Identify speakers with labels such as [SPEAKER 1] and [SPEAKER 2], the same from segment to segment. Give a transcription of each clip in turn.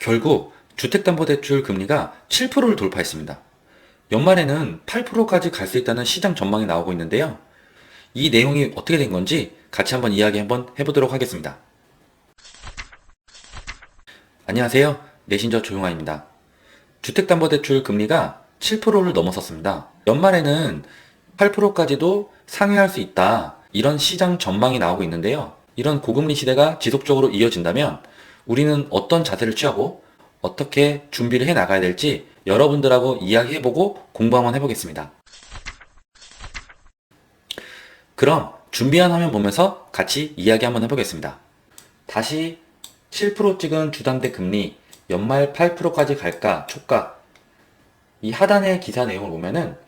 [SPEAKER 1] 결국 주택담보대출 금리가 7%를 돌파했습니다. 연말에는 8%까지 갈 수 있다는 시장 전망이 나오고 있는데요. 이 내용이 어떻게 된 건지 같이 한번 이야기 한번 해보도록 하겠습니다. 안녕하세요. 메신저 조용환입니다. 주택담보대출 금리가 7%를 넘어섰습니다. 연말에는 8%까지도 상회할 수 있다. 이런 시장 전망이 나오고 있는데요. 이런 고금리 시대가 지속적으로 이어진다면 우리는 어떤 자세를 취하고 어떻게 준비를 해 나가야 될지 여러분들하고 이야기해보고 공부 한번 해보겠습니다. 그럼 준비한 화면 보면서 같이 이야기 한번 해보겠습니다. 다시 7% 찍은 주담대 금리 연말 8%까지 갈까 촉각. 이 하단의 기사 내용을 보면은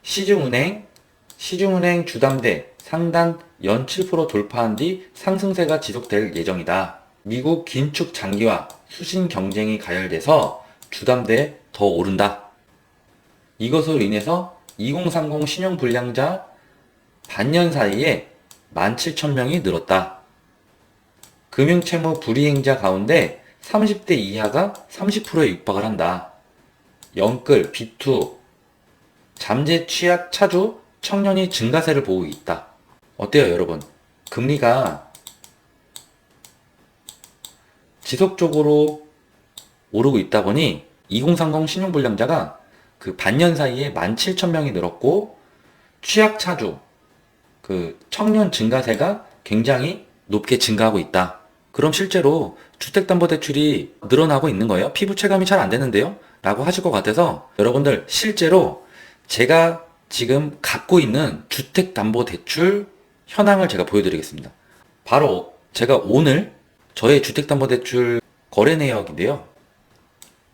[SPEAKER 1] 시중은행 주담대 상단 연 7% 돌파한 뒤 상승세가 지속될 예정이다. 미국 긴축 장기화 수신 경쟁이 가열돼서 주담대에 더 오른다. 이것으로 인해서 2030 신용 불량자 반년 사이에 17,000명이 늘었다. 금융채무 불이행자 가운데 30대 이하가 30%에 육박을 한다. 영끌, 비투, 잠재 취약 차주 청년이 증가세를 보이고 있다. 어때요, 여러분? 금리가 지속적으로 오르고 있다 보니 2030 신용불량자가 그 반년 사이에 17,000명이 늘었고 취약 차주, 그 청년 증가세가 굉장히 높게 증가하고 있다. 그럼 실제로 주택담보대출이 늘어나고 있는 거예요? 피부 체감이 잘 안 되는데요? 라고 하실 것 같아서 여러분들 실제로 제가 지금 갖고 있는 주택담보대출 현황을 제가 보여드리겠습니다. 바로 제가 오늘 저의 주택담보대출 거래 내역인데요.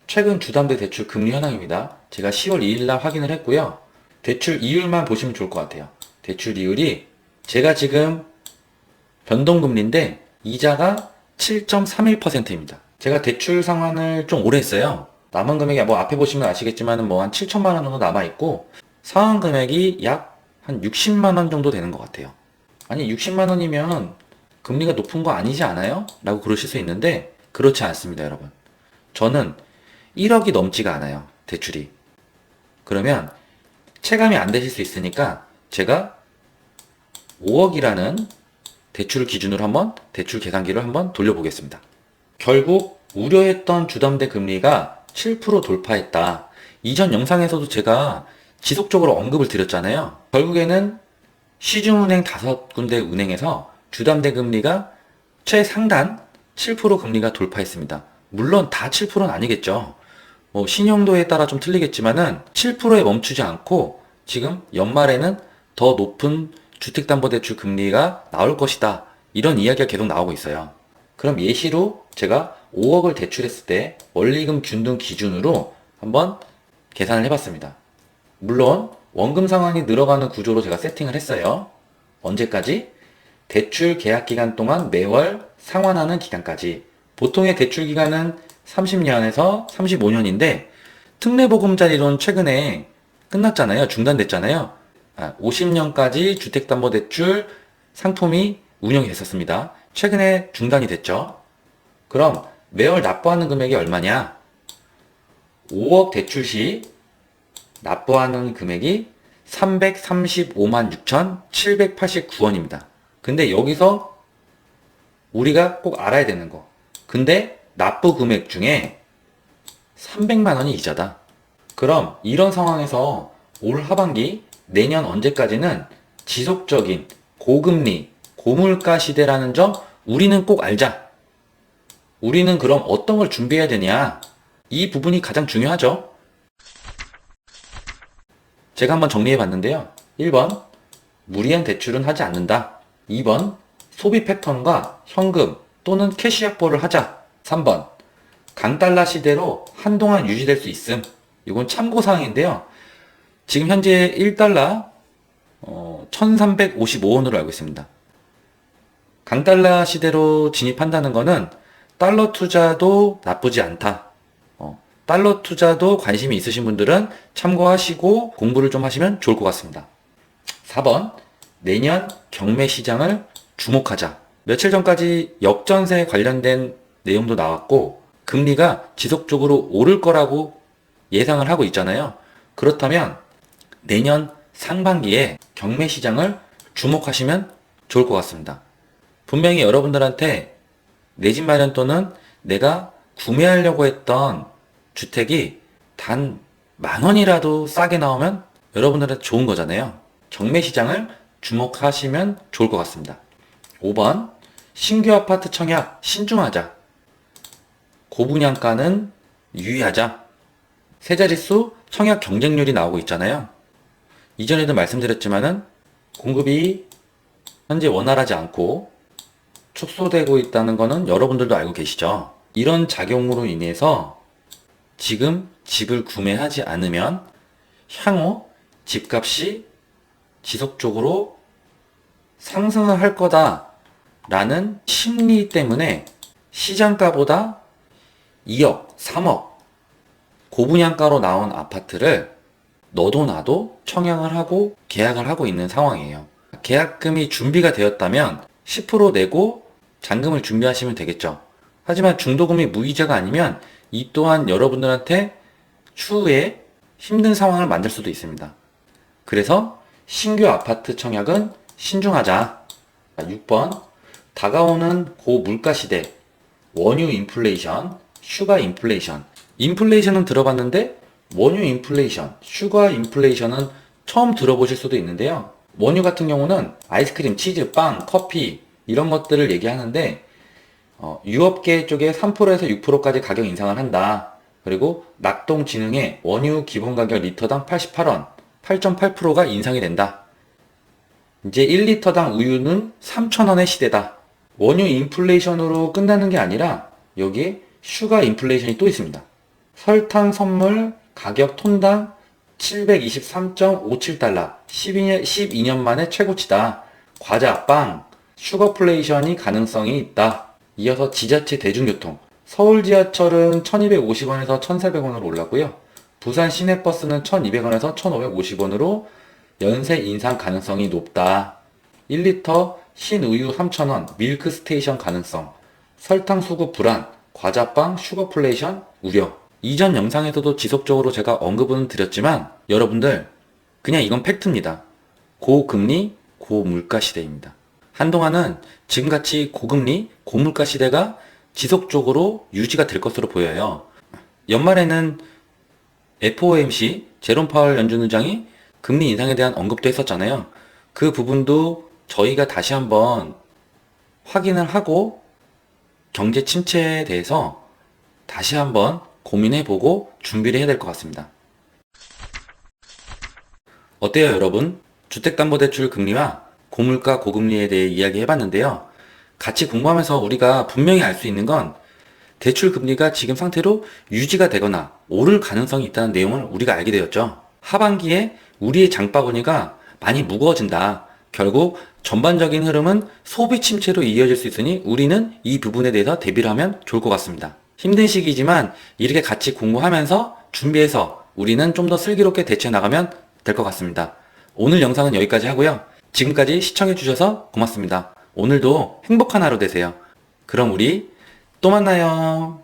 [SPEAKER 1] 최근 주담대 대출 금리 현황입니다. 제가 10월 2일날 확인을 했고요. 대출 이율만 보시면 좋을 것 같아요. 대출 이율이 제가 지금 변동금리인데 이자가 7.31%입니다. 제가 대출 상환을 좀 오래 했어요. 남은 금액이 뭐 앞에 보시면 아시겠지만 뭐 한 7천만 원 정도 남아있고 상환 금액이 약 한 60만 원 정도 되는 것 같아요. 아니 60만 원이면 금리가 높은 거 아니지 않아요? 라고 그러실 수 있는데 그렇지 않습니다, 여러분. 저는 1억이 넘지가 않아요, 대출이. 그러면 체감이 안 되실 수 있으니까 제가 5억이라는 대출을 기준으로 한번 대출 계산기를 한번 돌려보겠습니다. 결국 우려했던 주담대 금리가 7% 돌파했다. 이전 영상에서도 제가 지속적으로 언급을 드렸잖아요. 결국에는 시중은행 5군데 은행에서 주담대 금리가 최상단 7% 금리가 돌파했습니다. 물론 다 7%는 아니겠죠. 뭐 신용도에 따라 좀 틀리겠지만은 7%에 멈추지 않고 지금 연말에는 더 높은 주택담보대출 금리가 나올 것이다. 이런 이야기가 계속 나오고 있어요. 그럼 예시로 제가 5억을 대출했을 때 원리금 균등 기준으로 한번 계산을 해봤습니다. 물론 원금 상환이 늘어가는 구조로 제가 세팅을 했어요. 언제까지? 대출 계약 기간 동안 매월 상환하는 기간까지. 보통의 대출 기간은 30년에서 35년인데 특례보금자리론 최근에 끝났잖아요. 중단됐잖아요. 50년까지 주택담보대출 상품이 운영이 됐었습니다. 최근에 중단이 됐죠. 그럼 매월 납부하는 금액이 얼마냐? 5억 대출 시 납부하는 금액이 335만 6,789원입니다. 근데 여기서 우리가 꼭 알아야 되는 거. 근데 납부 금액 중에 300만 원이 이자다. 그럼 이런 상황에서 올 하반기 내년 언제까지는 지속적인 고금리, 고물가 시대라는 점 우리는 꼭 알자. 우리는 그럼 어떤 걸 준비해야 되냐? 이 부분이 가장 중요하죠. 제가 한번 정리해 봤는데요. 1번, 무리한 대출은 하지 않는다. 2번, 소비 패턴과 현금 또는 캐시 확보를 하자. 3번, 강달러 시대로 한동안 유지될 수 있음. 이건 참고사항인데요. 지금 현재 1달러 1355원으로 알고 있습니다. 강달러 시대로 진입한다는 거는 달러 투자도 나쁘지 않다. 달러 투자도 관심이 있으신 분들은 참고하시고 공부를 좀 하시면 좋을 것 같습니다. 4번, 내년 경매 시장을 주목하자. 며칠 전까지 역전세 관련된 내용도 나왔고 금리가 지속적으로 오를 거라고 예상을 하고 있잖아요. 그렇다면 내년 상반기에 경매 시장을 주목하시면 좋을 것 같습니다. 분명히 여러분들한테 내 집 마련 또는 내가 구매하려고 했던 주택이 단 10,000원이라도 싸게 나오면 여러분들한테 좋은 거잖아요. 경매 시장을 주목하시면 좋을 것 같습니다. 5번, 신규 아파트 청약 신중하자. 고분양가는 유의하자. 세 자릿수 청약 경쟁률이 나오고 있잖아요. 이전에도 말씀드렸지만은 공급이 현재 원활하지 않고 축소되고 있다는 거는 여러분들도 알고 계시죠. 이런 작용으로 인해서 지금 집을 구매하지 않으면 향후 집값이 지속적으로 상승을 할 거다라는 심리 때문에 시장가보다 2억, 3억 고분양가로 나온 아파트를 너도 나도 청약을 하고 계약을 하고 있는 상황이에요. 계약금이 준비가 되었다면 10% 내고 잔금을 준비하시면 되겠죠. 하지만 중도금이 무이자가 아니면 이 또한 여러분들한테 추후에 힘든 상황을 만들 수도 있습니다. 그래서 신규 아파트 청약은 신중하자. 6번, 다가오는 고물가 시대, 원유 인플레이션, 슈가 인플레이션. 인플레이션은 들어봤는데 원유 인플레이션, 슈가 인플레이션은 처음 들어보실 수도 있는데요. 원유 같은 경우는 아이스크림, 치즈, 빵, 커피 이런 것들을 얘기하는데 유업계 쪽에 3%에서 6%까지 가격 인상을 한다. 그리고 낙동진흥의 원유 기본가격 리터당 88원, 8.8%가 인상이 된다. 이제 1리터당 우유는 3,000원의 시대다. 원유 인플레이션으로 끝나는 게 아니라 여기에 슈가 인플레이션이 또 있습니다. 설탕 선물 가격 톤당 723.57달러, 12년 만에 최고치다. 과자, 빵, 슈거플레이션이 가능성이 있다. 이어서 지자체 대중교통, 서울 지하철은 1250원에서 1400원으로 올랐고요. 부산 시내버스는 1200원에서 1550원으로 연쇄 인상 가능성이 높다. 1리터 신우유 3000원, 밀크스테이션 가능성, 설탕 수급 불안, 과자빵 슈거플레이션 우려. 이전 영상에서도 지속적으로 제가 언급은 드렸지만 여러분들 그냥 이건 팩트입니다. 고금리, 고물가 시대입니다. 한동안은 지금같이 고금리, 고물가 시대가 지속적으로 유지가 될 것으로 보여요. 연말에는 FOMC, 제롬 파월 연준 의장이 금리 인상에 대한 언급도 했었잖아요. 그 부분도 저희가 다시 한번 확인을 하고 경제 침체에 대해서 다시 한번 고민해보고 준비를 해야 될 것 같습니다. 어때요, 여러분? 주택담보대출 금리와 고물가, 고금리에 대해 이야기해봤는데요. 같이 공부하면서 우리가 분명히 알 수 있는 건 대출 금리가 지금 상태로 유지가 되거나 오를 가능성이 있다는 내용을 우리가 알게 되었죠. 하반기에 우리의 장바구니가 많이 무거워진다. 결국 전반적인 흐름은 소비 침체로 이어질 수 있으니 우리는 이 부분에 대해서 대비를 하면 좋을 것 같습니다. 힘든 시기지만 이렇게 같이 공부하면서 준비해서 우리는 좀 더 슬기롭게 대처해 나가면 될 것 같습니다. 오늘 영상은 여기까지 하고요. 지금까지 시청해주셔서 고맙습니다. 오늘도 행복한 하루 되세요. 그럼 우리 또 만나요.